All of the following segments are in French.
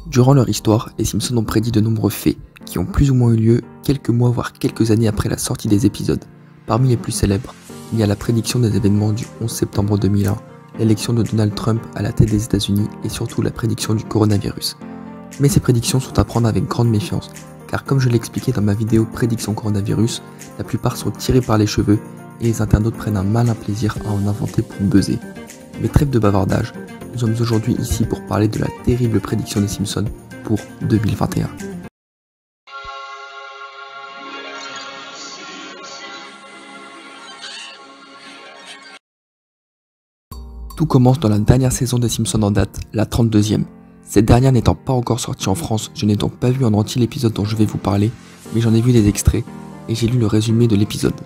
Durant leur histoire, les Simpsons ont prédit de nombreux faits, qui ont plus ou moins eu lieu quelques mois voire quelques années après la sortie des épisodes. Parmi les plus célèbres, il y a la prédiction des événements du 11 septembre 2001, l'élection de Donald Trump à la tête des États-Unis et surtout la prédiction du coronavirus. Mais ces prédictions sont à prendre avec grande méfiance, car comme je l'ai expliqué dans ma vidéo prédiction coronavirus, la plupart sont tirés par les cheveux et les internautes prennent un malin plaisir à en inventer pour buzzer. Mais trêve de bavardage, nous sommes aujourd'hui ici pour parler de la terrible prédiction des Simpsons pour 2021. Tout commence dans la dernière saison des Simpsons en date, la 32e. Cette dernière n'étant pas encore sortie en France, je n'ai donc pas vu en entier l'épisode dont je vais vous parler, mais j'en ai vu des extraits et j'ai lu le résumé de l'épisode.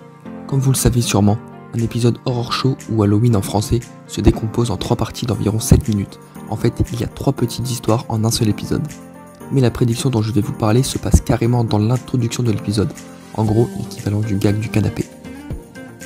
Comme vous le savez sûrement, un épisode Horror Show ou Halloween en français se décompose en 3 parties d'environ 7 minutes. En fait, il y a 3 petites histoires en un seul épisode. Mais la prédiction dont je vais vous parler se passe carrément dans l'introduction de l'épisode, en gros l'équivalent du gag du canapé.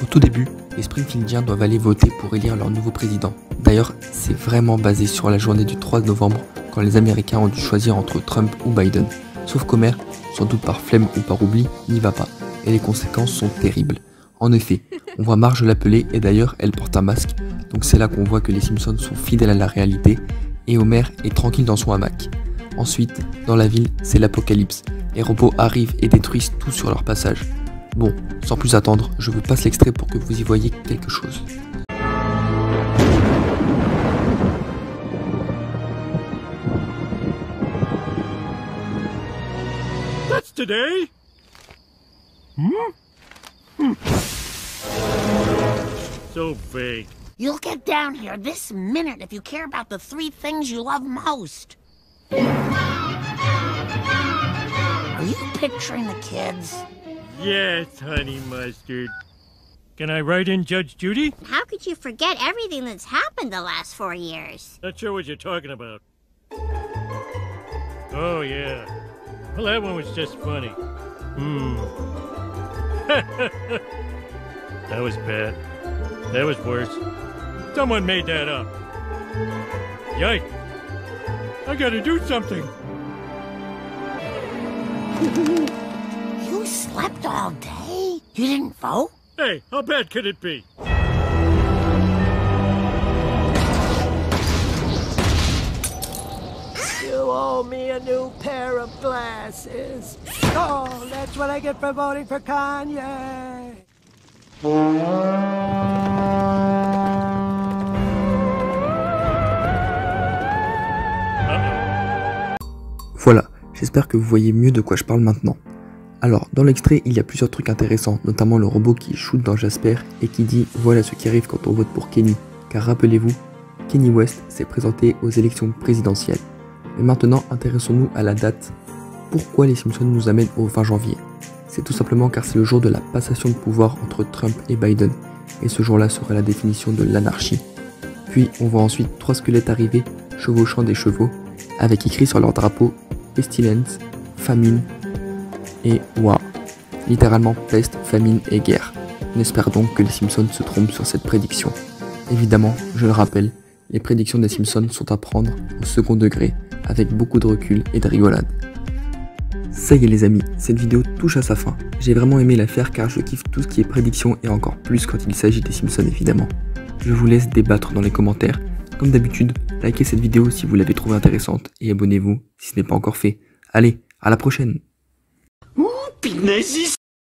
Au tout début, les Springfieldiens doivent aller voter pour élire leur nouveau président. D'ailleurs, c'est vraiment basé sur la journée du 3 novembre quand les Américains ont dû choisir entre Trump ou Biden. Sauf qu'Homer, sans doute par flemme ou par oubli, n'y va pas, et les conséquences sont terribles. En effet, on voit Marge l'appeler et d'ailleurs elle porte un masque, donc c'est là qu'on voit que les Simpsons sont fidèles à la réalité et Homer est tranquille dans son hamac. Ensuite, dans la ville, c'est l'apocalypse. Les robots arrivent et détruisent tout sur leur passage. Bon, sans plus attendre, je vous passe l'extrait pour que vous y voyez quelque chose. That's today? So vague. You'll get down here this minute if you care about the 3 things you love most. Are you picturing the kids? Yes, honey mustard. Can I write in Judge Judy? How could you forget everything that's happened the last 4 years? Not sure what you're talking about. Oh, yeah. Well, that one was just funny. That was bad. That was worse. Someone made that up. Yikes. I gotta do something. You slept all day? You didn't vote? Hey, how bad could it be? You owe me a new pair of glasses. Oh, that's what I get for voting for Kanye. Voilà, j'espère que vous voyez mieux de quoi je parle maintenant. Alors, dans l'extrait, il y a plusieurs trucs intéressants, notamment le robot qui shoot dans Jasper et qui dit « Voilà ce qui arrive quand on vote pour Kenny ». Car rappelez-vous, Kenny West s'est présenté aux élections présidentielles. Mais maintenant, intéressons-nous à la date. Pourquoi les Simpsons nous amènent au 20 janvier? C'est tout simplement car c'est le jour de la passation de pouvoir entre Trump et Biden. Et ce jour-là sera la définition de l'anarchie. Puis, on voit ensuite 3 squelettes arriver, chevauchant des chevaux, avec écrit sur leur drapeau « Pestilence »,« Famine » et « War ». Littéralement peste, famine et guerre. On espère donc que les Simpsons se trompent sur cette prédiction. Évidemment, je le rappelle, les prédictions des Simpsons sont à prendre au second degré, avec beaucoup de recul et de rigolade. Ça y est les amis, cette vidéo touche à sa fin. J'ai vraiment aimé la faire car je kiffe tout ce qui est prédiction et encore plus quand il s'agit des Simpsons évidemment. Je vous laisse débattre dans les commentaires. Comme d'habitude, likez cette vidéo si vous l'avez trouvée intéressante et abonnez-vous si ce n'est pas encore fait. Allez, à la prochaine!